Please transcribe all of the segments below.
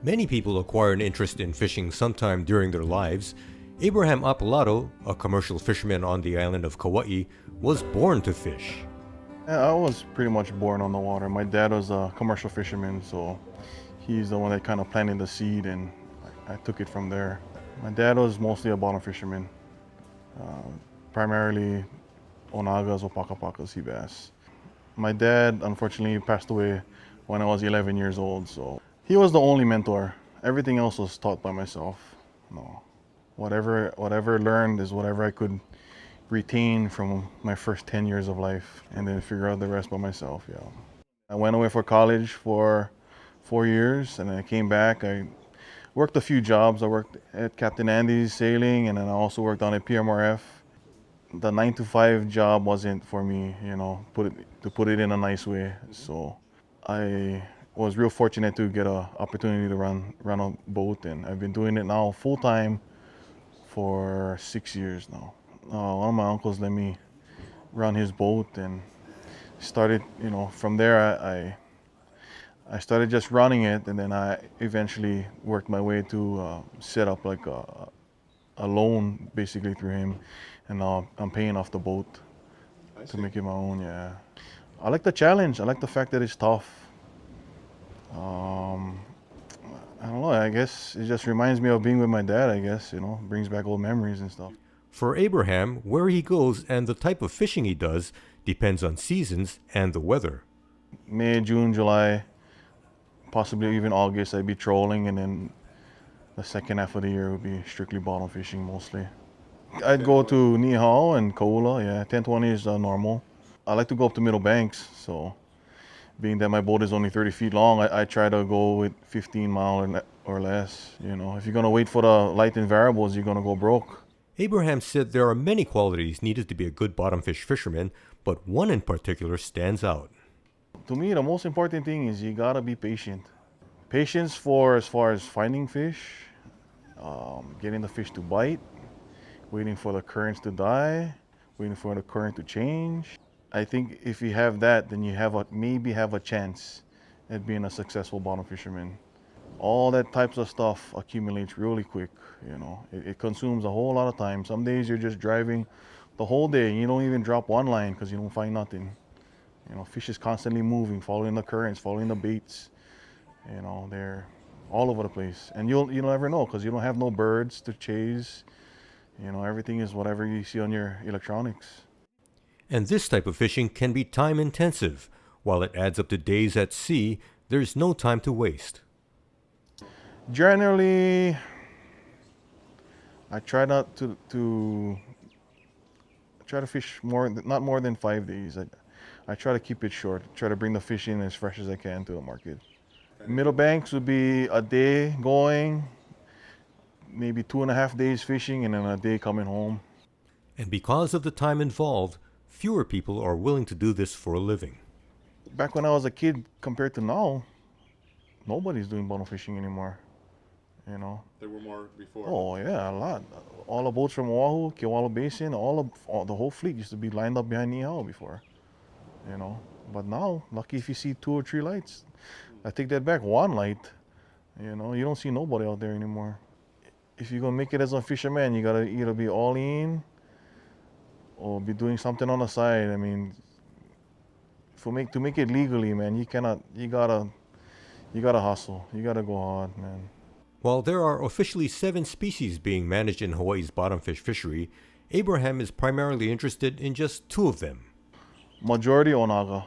Many people acquire an interest in fishing sometime during their lives. Abraham Apilado, a commercial fisherman on the island of Kauai, was born to fish. Yeah, I was pretty much born on the water. My dad was a commercial fisherman, so he's the one that kind of planted the seed, and I took it from there. My dad was mostly a bottom fisherman, uh, primarily onagas or pakapakas, sea bass. My dad unfortunately passed away when I was 11 years old, so he was the only mentor. Everything else was taught by myself. No, whatever learned is whatever I could retain from my first 10 years of life, and then figure out the rest by myself. Yeah, I went away for college for 4 years, and then I came back. I worked a few jobs. I worked at Captain Andy's Sailing, and then I also worked on a PMRF. The 9 to 5 job wasn't for me, to put it in a nice way. So I was real fortunate to get an opportunity to run a boat, and I've been doing it now full time for 6 years now. One of my uncles let me run his boat, and started, from there I started just running it, and then I eventually worked my way to set up like a loan basically through him, and now I'm paying off the boat to make it my own. Yeah, I like the challenge. I like the fact that it's tough. Um, I don't know. I guess it just reminds me of being with my dad. I guess brings back old memories and stuff. For Abraham, where he goes and the type of fishing he does depends on seasons and the weather. May, June, July, possibly even August, I'd be trolling, and then the second half of the year would be strictly bottom fishing mostly. I'd go to Nihao and Kaula, yeah, 1020 is normal. I like to go up to Middle Banks, so being that my boat is only 30 feet long, I try to go with 15 mile or less. If you're gonna wait for the light and variables, you're gonna go broke. Abraham said there are many qualities needed to be a good bottomfish fisherman, but one in particular stands out. To me, the most important thing is you gotta be patient. Patience for as far as finding fish, getting the fish to bite, waiting for the currents to die, waiting for the current to change. I think if you have that, then you maybe have a chance at being a successful bottom fisherman. All that types of stuff accumulates really quick. It consumes a whole lot of time. Some days you're just driving the whole day and you don't even drop one line because you don't find nothing. Fish is constantly moving, following the currents, following the baits. They're all over the place, and you'll never know because you don't have no birds to chase. Everything is whatever you see on your electronics. And this type of fishing can be time intensive. While it adds up to days at sea, there's no time to waste. Generally, I try not to try to fish not more than 5 days. I try to keep it short. Try to bring the fish in as fresh as I can to the market. Middle Banks would be a day going, maybe 2.5 days fishing, and then a day coming home. And because of the time involved, fewer people are willing to do this for a living. Back when I was a kid compared to now, nobody's doing bottom fishing anymore. There were more before. Oh yeah, a lot. All the boats from Oahu, Kewalo Basin, all the whole fleet used to be lined up behind Nihao before. But now, lucky if you see 2 or 3 lights. I take that back, one light. You don't see nobody out there anymore. If you're gonna make it as a fisherman, you gotta either be all in or be doing something on the side. I mean, to make it legally, man, you gotta hustle. You gotta go hard, man. While there are officially 7 species being managed in Hawaii's bottomfish fishery, Abraham is primarily interested in just 2 of them. Majority onaga.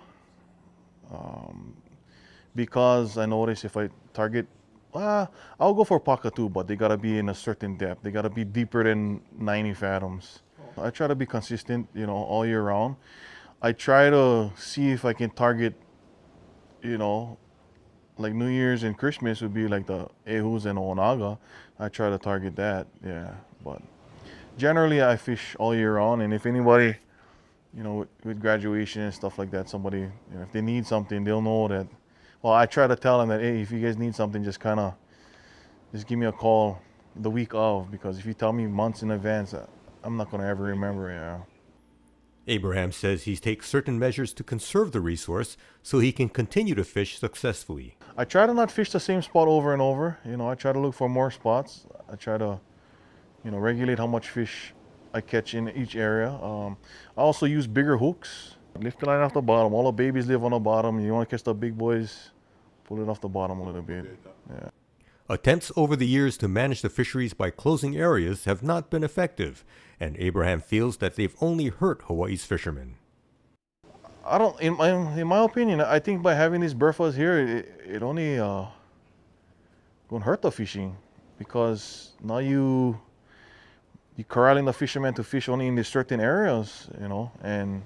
Because I notice if I target, I'll go for paka too, but they gotta be in a certain depth. They gotta be deeper than 90 fathoms. I try to be consistent, all year round. I try to see if I can target, like New Year's and Christmas would be like the ehus and onaga. I try to target that, yeah. But generally, I fish all year round, and if anybody, with graduation and stuff like that, somebody, if they need something, they'll know that. Well, I try to tell them that, hey, if you guys need something, just give me a call the week of, because if you tell me months in advance, I'm not gonna ever remember. Yeah. Abraham says he takes certain measures to conserve the resource so he can continue to fish successfully. I try to not fish the same spot over and over. I try to look for more spots. I try to, regulate how much fish I catch in each area. I also use bigger hooks. Lift the line off the bottom. All the babies live on the bottom. You want to catch the big boys, pull it off the bottom a little bit. Yeah. Attempts over the years to manage the fisheries by closing areas have not been effective, and Abraham feels that they've only hurt Hawaii's fishermen. I don't, in my opinion, I think by having these berthas here, it only gonna hurt the fishing, because now you corralling the fishermen to fish only in these certain areas, and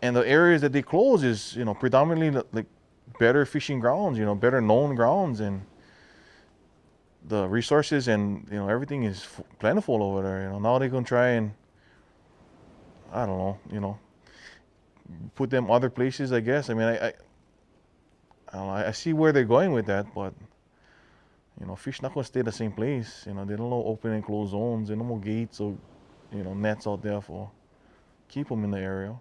the areas that they close is, predominantly like better fishing grounds, better known grounds, and the resources and everything is plentiful over there. Now they're gonna try and, I don't know, put them other places, I guess. I mean, I don't know, I see where they're going with that, but fish not gonna stay the same place. They don't know open and closed zones. They don't know gates or nets out there for keep them in the area.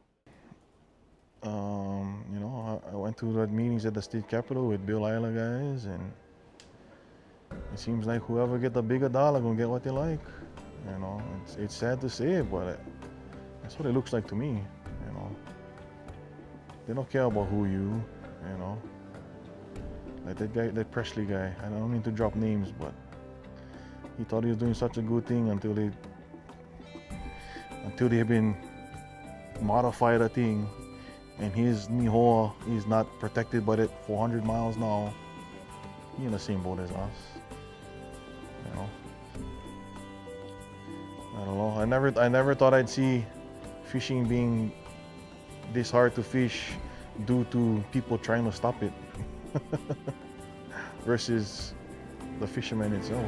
I went to the meetings at the state capitol with Bill Isla guys, and it seems like whoever get the bigger dollar gonna get what they like. It's sad to say it, but that's what it looks like to me. They don't care about who like that guy, that Presley guy. I don't mean to drop names, but he thought he was doing such a good thing until they have been modified a thing. And his Nihoa is not protected by it 400 miles now. He in the same boat as us. I don't know. I never thought I'd see fishing being this hard to fish due to people trying to stop it versus the fisherman itself.